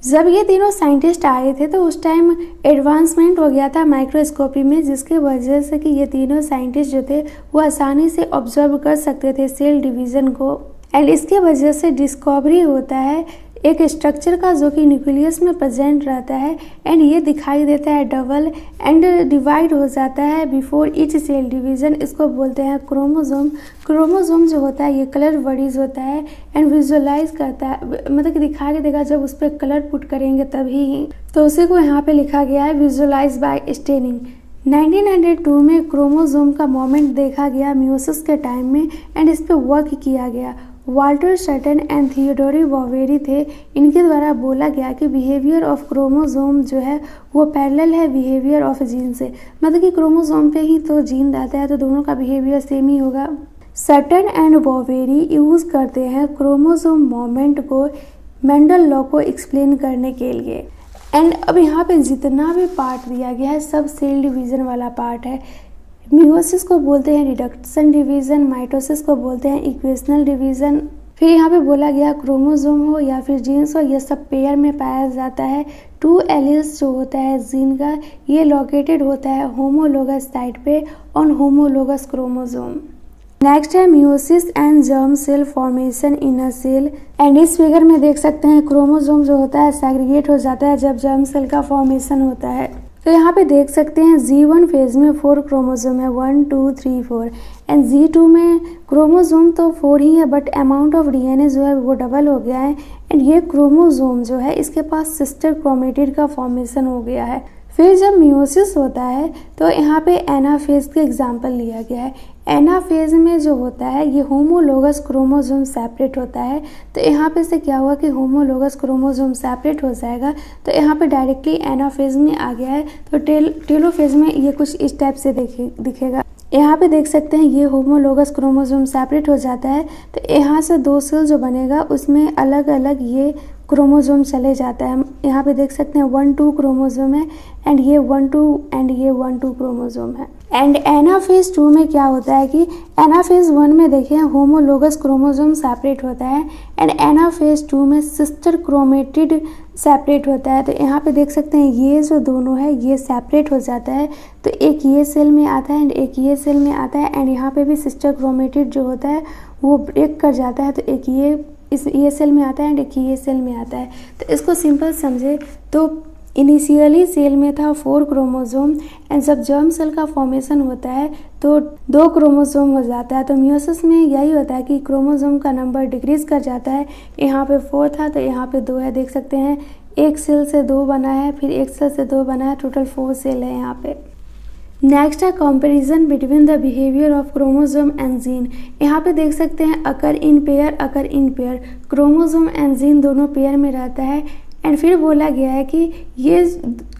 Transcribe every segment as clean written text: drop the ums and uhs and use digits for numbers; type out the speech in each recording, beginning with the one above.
जब ये तीनों साइंटिस्ट आए थे तो उस टाइम एडवांसमेंट हो गया था माइक्रोस्कोपी में, जिसके वजह से कि ये तीनों साइंटिस्ट जो थे वो आसानी से ऑब्जर्व कर सकते थे सेल डिवीज़न को। एंड इसके वजह से डिस्कवरी होता है एक स्ट्रक्चर का जो कि न्यूक्लियस में प्रेजेंट रहता है एंड ये दिखाई देता है डबल एंड डिवाइड हो जाता है बिफोर ईच सेल डिवीज़न। इसको बोलते हैं क्रोमोसोम। क्रोमोसोम जो होता है ये कलर बॉडीज होता है एंड विजुअलाइज करता है, मतलब कि दिखाई देगा जब उस पर कलर पुट करेंगे तभी। तो उसी को यहाँ पे लिखा गया है विजुअलाइज बाय स्टेनिंग। 1902 में क्रोमोसोम का मोमेंट देखा गया मियोसिस के टाइम में एंड इस पर वर्क किया गया। वाल्टर शटन एंड थियोडोरी बॉवेरी थे, इनके द्वारा बोला गया कि बिहेवियर ऑफ क्रोमोसोम जो है वो पैरेलल है बिहेवियर ऑफ जीन से, मतलब कि क्रोमोसोम पे ही तो जीन रहता है तो दोनों का बिहेवियर सेम ही होगा। शटन एंड बॉवेरी यूज़ करते हैं क्रोमोसोम मोमेंट को मेंडल लॉ को एक्सप्लेन करने के लिए। एंड अब यहाँ पे जितना भी पार्ट दिया गया है सब सेल डिवीज़न वाला पार्ट है। मियोसिस को बोलते हैं रिडक्शन डिवीज़न, माइटोसिस को बोलते हैं इक्वेशनल डिवीज़न। फिर यहाँ पे बोला गया क्रोमोसोम हो या फिर जीन्स हो ये सब पेयर में पाया जाता है। 2 एलील्स जो होता है जीन का ये लोकेटेड होता है होमोलोगस साइट पे ऑन होमोलोगस क्रोमोसोम। नेक्स्ट है meiosis and germ cell formation in a cell. And इस फिगर में देख सकते हैं क्रोमोसोम जो होता है सेग्रीगेट हो जाता है जब जर्म सेल का फॉर्मेशन होता है। तो यहाँ पे देख सकते हैं G1 फेज में 4 क्रोमोसोम है 1 2 3 4 एंड G2 में क्रोमोसोम तो 4 ही है बट अमाउंट ऑफ DNA जो है वो डबल हो गया है एंड ये क्रोमोसोम जो है इसके पास सिस्टर क्रोमेटिड का फॉर्मेशन हो गया है। फिर जब मियोसिस होता है तो यहाँ पे एनाफेज का एग्जाम्पल लिया गया है। एनाफेज में जो होता है ये होमोलोगस क्रोमोसोम सेपरेट होता है। तो यहाँ पे से क्या हुआ कि होमोलोगस क्रोमोसोम सेपरेट हो जाएगा तो यहाँ पे डायरेक्टली एनाफेज में आ गया है। तो टेलोफेज में ये कुछ इस टाइप से दिखेगा। यहाँ पे देख सकते हैं ये होमोलोगस क्रोमोसोम सेपरेट हो जाता है तो यहाँ से 2 सेल जो बनेगा उसमें अलग अलग ये क्रोमोसोम चले जाता है। यहाँ पे देख सकते हैं 1 2 क्रोमोसोम है एंड ये 1 2 एंड ये 1 2 क्रोमोसोम है। एंड एनाफेज 2 में क्या होता है कि एनाफेज 1 में देखिए होमोलोगस क्रोमोसोम सेपरेट होता है एंड एनाफेज 2 में सिस्टर क्रोमेटिड सेपरेट होता है। तो यहाँ पे देख सकते हैं ये जो दोनों है ये सेपरेट हो जाता है तो एक ये सेल में आता है एंड एक ये सेल में आता है एंड यहाँ पे भी सिस्टर क्रोमेटिड जो होता है वो ब्रेक कर जाता है तो एक ये सेल में आता है एंड एक ये सेल में आता है। तो इसको सिंपल समझे तो इनिशियली सेल में था 4 क्रोमोसोम एंड जब जर्म सेल का फॉर्मेशन होता है तो 2 क्रोमोसोम हो जाता है। तो मियोसिस में यही होता है कि क्रोमोसोम का नंबर डिक्रीज कर जाता है। यहाँ पे 4 था तो यहाँ पे 2 है, देख सकते हैं एक सेल से 2 बना है फिर एक सेल से 2 बना है, टोटल 4 सेल है यहाँ पे। नेक्स्ट है comparison between the behaviour of chromosome and gene. यहाँ पे देख सकते हैं occur in pair chromosome and gene दोनों पेयर में रहता है एंड फिर बोला गया है कि ये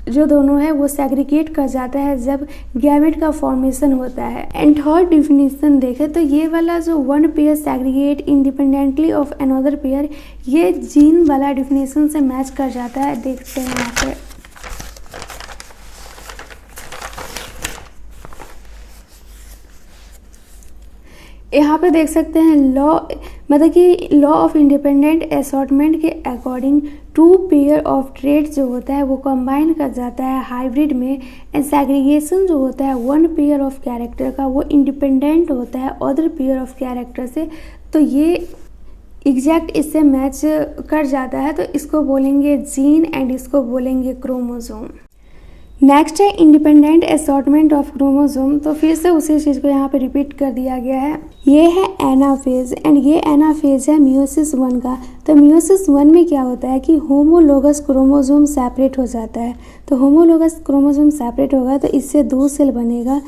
जो दोनों है वो सेग्रीगेट कर जाता है जब गैमेट का फॉर्मेशन होता है। एंड थर्ड डिफिनीशन देखें तो ये वाला जो 1 pair segregate independently of another pair ये जीन वाला डिफिनीशन से मैच कर जाता है। देखते हैं यहाँ पे यहाँ पे देख सकते हैं लॉ मतलब कि लॉ ऑफ इंडिपेंडेंट असॉर्टमेंट के अकॉर्डिंग 2 पेयर ऑफ ट्रेड्स जो होता है वो कंबाइन कर जाता है हाइब्रिड में एंड सेग्रीगेशन जो होता है 1 पेयर ऑफ कैरेक्टर का वो इंडिपेंडेंट होता है अदर पेयर ऑफ कैरेक्टर से। तो ये एग्जैक्ट इससे मैच कर जाता है तो इसको बोलेंगे जीन एंड इसको बोलेंगे क्रोमोसोम। नेक्स्ट है इंडिपेंडेंट असॉर्टमेंट ऑफ क्रोमोसोम। तो फिर से उसी चीज़ को यहाँ पे रिपीट कर दिया गया है। ये है एनाफेज एंड ये एनाफेज है मियोसिस 1 का। तो मियोसिस 1 में क्या होता है कि होमोलोगस क्रोमोसोम सेपरेट हो जाता है। तो होमोलोगस क्रोमोसोम सेपरेट होगा तो इससे 2 सेल बनेगा,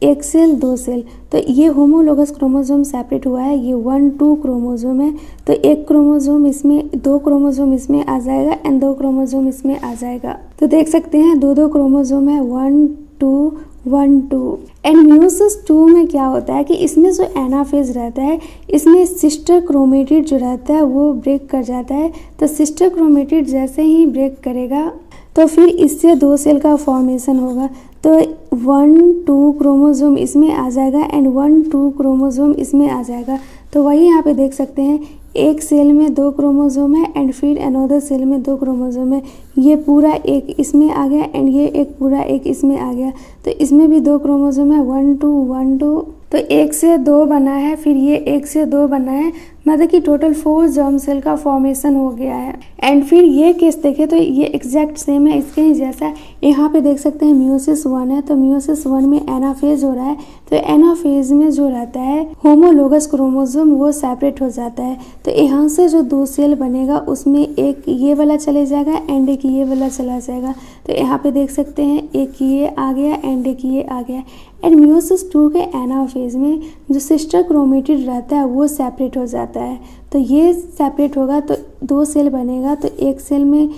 1 सेल 2 सेल। तो ये होमोलोगस क्रोमोसोम सेपरेट हुआ है, ये 1 2 क्रोमोसोम है तो 1 क्रोमोसोम इसमें 2 क्रोमोसोम इसमें आ जाएगा एंड 2 क्रोमोसोम इसमें आ जाएगा। तो देख सकते हैं 2 क्रोमोसोम है 1 2 1 2। एंड मियोसिस 2 में क्या होता है कि इसमें जो एनाफेज रहता है इसमें सिस्टर क्रोमेटिड जो रहता है वो ब्रेक कर जाता है। तो सिस्टर क्रोमेटिड जैसे ही ब्रेक करेगा तो फिर इससे 2 सेल का फॉर्मेशन होगा। तो 1 2 क्रोमोसोम इसमें आ जाएगा एंड 1 2 क्रोमोसोम इसमें आ जाएगा। तो वही यहाँ पे देख सकते हैं, एक सेल में 2 क्रोमोसोम है एंड फिर अनदर सेल में 2 क्रोमोसोम है। ये पूरा एक इसमें आ गया एंड ये एक पूरा एक इसमें आ गया। तो इसमें भी 2 क्रोमोसोम है, 1 2 1 2, तो 1 से 2 बना है, फिर ये 1 से 2 बना है, मतलब कि टोटल 4 जर्म सेल का फॉर्मेशन हो गया है। एंड फिर ये केस देखें तो ये एग्जैक्ट सेम है इसके ही जैसा। यहाँ पे देख सकते हैं मियोसिस 1 है, तो मियोसिस 1 में एनाफेज हो रहा है, तो एनाफेज में जो रहता है होमोलोगस क्रोमोसोम वो सेपरेट हो जाता है। तो यहाँ से जो 2 सेल बनेगा उसमें एक ये वाला चले जाएगा एंड एक ये वाला चला जाएगा। तो यहाँ पे देख सकते हैं एक ये आ गया एंड एक ये आ गया। एंड मियोसिस 2 के एनाफेज में जो सिस्टर क्रोमेटिड रहता है वो सेपरेट हो जाता है। तो ये सेपरेट होगा तो 2 सेल बनेगा, तो एक सेल में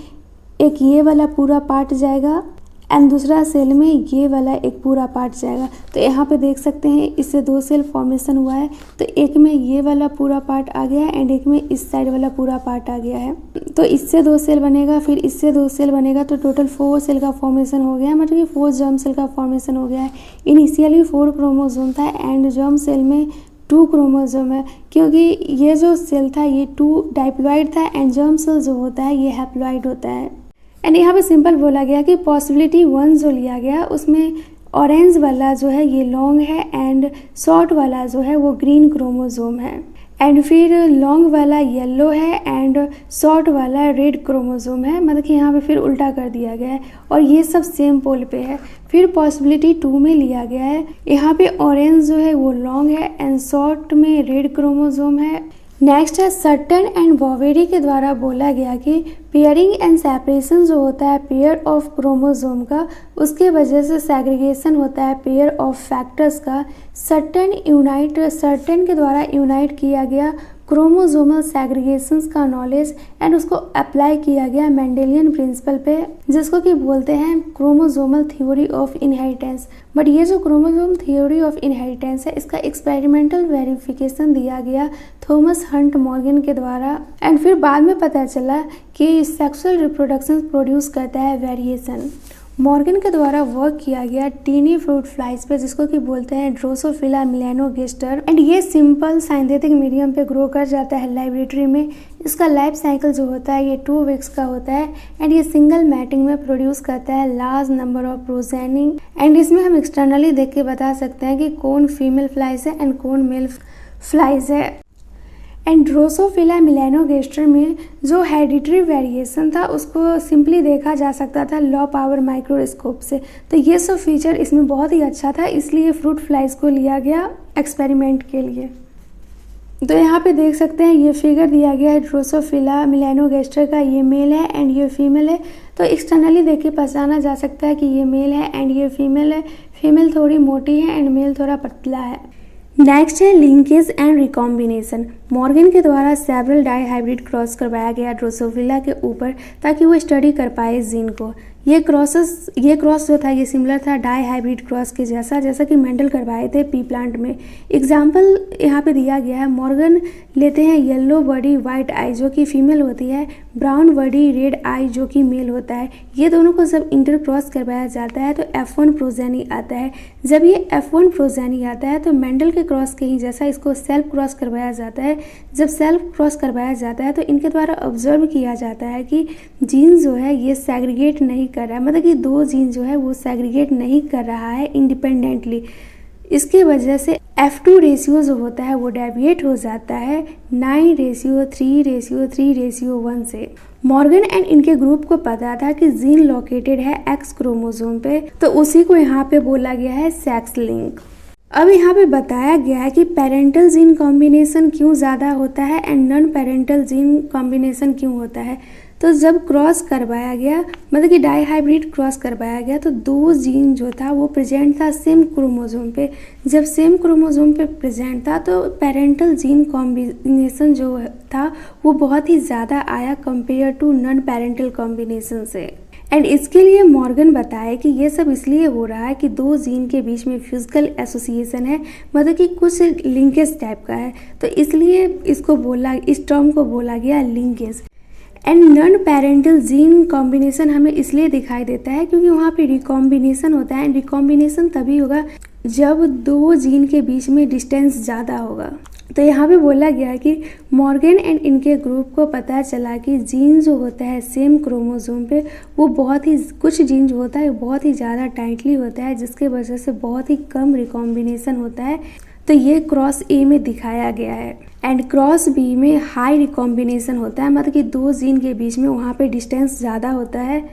एक ये वाला पूरा पार्ट जाएगा एंड दूसरा सेल में ये वाला एक पूरा पार्ट जाएगा। तो यहाँ पे देख सकते हैं इससे 2 सेल फॉर्मेशन हुआ है, तो एक में ये वाला पूरा पार्ट आ गया है एंड एक में इस साइड वाला पूरा पार्ट आ गया है। तो इससे 2 सेल बनेगा, फिर इससे 2 सेल बनेगा, तो टोटल 4 सेल का फॉर्मेशन हो गया, मतलब कि 4 जर्म सेल का फॉर्मेशन हो गया है। इनिशियली 4 क्रोमोसोम था एंड जर्म सेल में 2 क्रोमोसोम है, क्योंकि ये जो सेल था ये 2 डाइप्लॉइड था एंड जर्म सेल जो होता है ये हैप्लॉइड होता है। एंड यहाँ पे सिंपल बोला गया कि पॉसिबिलिटी 1 जो लिया गया उसमें ऑरेंज वाला जो है ये लॉन्ग है एंड शॉर्ट वाला जो है वो ग्रीन क्रोमोसोम है, एंड फिर लॉन्ग वाला येलो है एंड शॉर्ट वाला रेड क्रोमोसोम है, मतलब कि यहाँ पे फिर उल्टा कर दिया गया है और ये सब सेम पोल पे है। फिर पॉसिबिलिटी 2 में लिया गया है, यहाँ पे ऑरेंज जो है वो लॉन्ग है एंड शॉर्ट में रेड क्रोमोसोम है। नेक्स्ट है सटन एंड बॉवेरी के द्वारा बोला गया कि पेयरिंग एंड सेपरेशन जो होता है पेयर ऑफ क्रोमोसोम का, उसके वजह से सेग्रीगेशन होता है पेयर ऑफ फैक्टर्स का। सटन के द्वारा यूनाइट किया गया क्रोमोसोमल सेग्रीगेशंस का नॉलेज एंड उसको अप्लाई किया गया मेंडेलियन प्रिंसिपल पे, जिसको कि बोलते हैं chromosomal theory of inheritance. But ये जो क्रोमोसोम थ्योरी ऑफ इनहेरिटेंस है इसका एक्सपेरिमेंटल वेरिफिकेशन दिया गया थॉमस हंट मॉर्गन के द्वारा, एंड फिर बाद में पता चला कि सेक्सुअल रिप्रोडक्शन प्रोड्यूस करता है वेरिएशन। मॉर्गन के द्वारा वर्क किया गया टीनी फ्रूट फ्लाइज पे, जिसको कि बोलते हैं ड्रोसोफिला मिलेनोगेस्टर, एंड ये सिंपल सिंथेटिक मीडियम पे ग्रो कर जाता है लेबोरेटरी में। इसका लाइफ साइकिल जो होता है ये 2 वीक्स का होता है एंड ये सिंगल मैटिंग में प्रोड्यूस करता है लार्ज नंबर ऑफ प्रोजेनिंग, एंड इसमें हम एक्सटर्नली देख के बता सकते हैं कि कौन फीमेल फ्लाइज है एंड कौन मेल फ्लाइज है। एंड ड्रोसोफिला मिलेनोगेस्टर में जो हेरिडिटरी वेरिएशन था उसको सिंपली देखा जा सकता था लो पावर माइक्रोस्कोप से। तो ये सब फीचर इसमें बहुत ही अच्छा था, इसलिए फ्रूट फ्लाइज को लिया गया एक्सपेरिमेंट के लिए। तो यहाँ पे देख सकते हैं ये फिगर दिया गया है ड्रोसोफिला मिलेनोगेस्टर का, ये मेल है एंड ये फीमेल है। तो एक्सटर्नली देख के पहचाना जा सकता है कि ये मेल है एंड ये फीमेल है। फीमेल थोड़ी मोटी है एंड मेल थोड़ा पतला है। नेक्स्ट है लिंकेज एंड रिकॉम्बिनेशन। मॉर्गन के द्वारा सेवरल डाई हाइब्रिड क्रॉस करवाया गया ड्रोसोफिला के ऊपर ताकि वो स्टडी कर पाए जीन को। ये क्रॉस जो था ये सिमिलर था डाई हाइब्रिड क्रॉस के जैसा कि मेंडल करवाए थे पी प्लांट में। एग्जाम्पल यहाँ पे दिया गया है, मॉर्गन लेते हैं येलो बॉडी वाइट आई जो कि फीमेल होती है, ब्राउन बॉडी रेड आई जो कि मेल होता है। ये दोनों को जब इंटर क्रॉस करवाया जाता है तो F1 प्रोजेनी आता है। जब ये F1 प्रोजेनी आता है तो मेंडल के क्रॉस के ही जैसा इसको सेल्फ क्रॉस करवाया जाता है। जब सेल्फ क्रॉस करवाया जाता है तो इनके द्वारा ऑब्जर्व किया जाता है कि जीन जो है ये सेग्रीगेट नहीं कर रहा है, मतलब कि 2 जीन जो है वो सेग्रीगेट नहीं कर रहा है इंडिपेंडेंटली। इसके वजह से F2 रेशियो जो होता है वो डेविएट हो जाता है 9:3:3:1 से। मॉर्गन एंड इनके ग्रुप को पता था कि जीन लोकेटेड है X क्रोमोसोम पे, तो उसी को यहाँ पे बोला गया है सेक्स लिंक। अब यहाँ पे बताया गया है कि पेरेंटल जीन कॉम्बिनेशन क्यों ज़्यादा होता है and non parental gene combination क्यों होता है। तो जब क्रॉस करवाया गया, मतलब कि डाई हाइब्रिड क्रॉस करवाया गया, तो 2 जीन जो था वो प्रेजेंट था सेम क्रोमोसोम पे। जब सेम क्रोमोसोम पे प्रेजेंट था तो पेरेंटल जीन कॉम्बिनेशन जो था वो बहुत ही ज़्यादा आया compare to non parental combination से। एंड इसके लिए मॉर्गन बताए कि ये सब इसलिए हो रहा है कि 2 जीन के बीच में फिजिकल एसोसिएशन है, मतलब कि कुछ लिंकेज टाइप का है, तो इसलिए इस टर्म को बोला गया linkage. And non parental gene combination हमें इसलिए दिखाई देता है क्योंकि वहाँ पे रिकॉम्बिनेशन होता है। रिकॉम्बिनेशन तभी होगा जब 2 जीन के बीच में डिस्टेंस ज़्यादा होगा। तो यहाँ पे बोला गया है कि मॉर्गन एंड इनके ग्रुप को पता चला कि जीन जो होता है सेम क्रोमोसोम पे वो बहुत ही कुछ जीन जो होता है बहुत ही ज़्यादा टाइटली होता है, जिसके वजह से बहुत ही कम रिकॉम्बिनेशन होता है। तो ये क्रॉस ए में दिखाया गया है। एंड क्रॉस बी में हाई रिकॉम्बिनेशन होता है, मतलब कि दो जीन के बीच में वहाँ पे डिस्टेंस ज़्यादा होता है।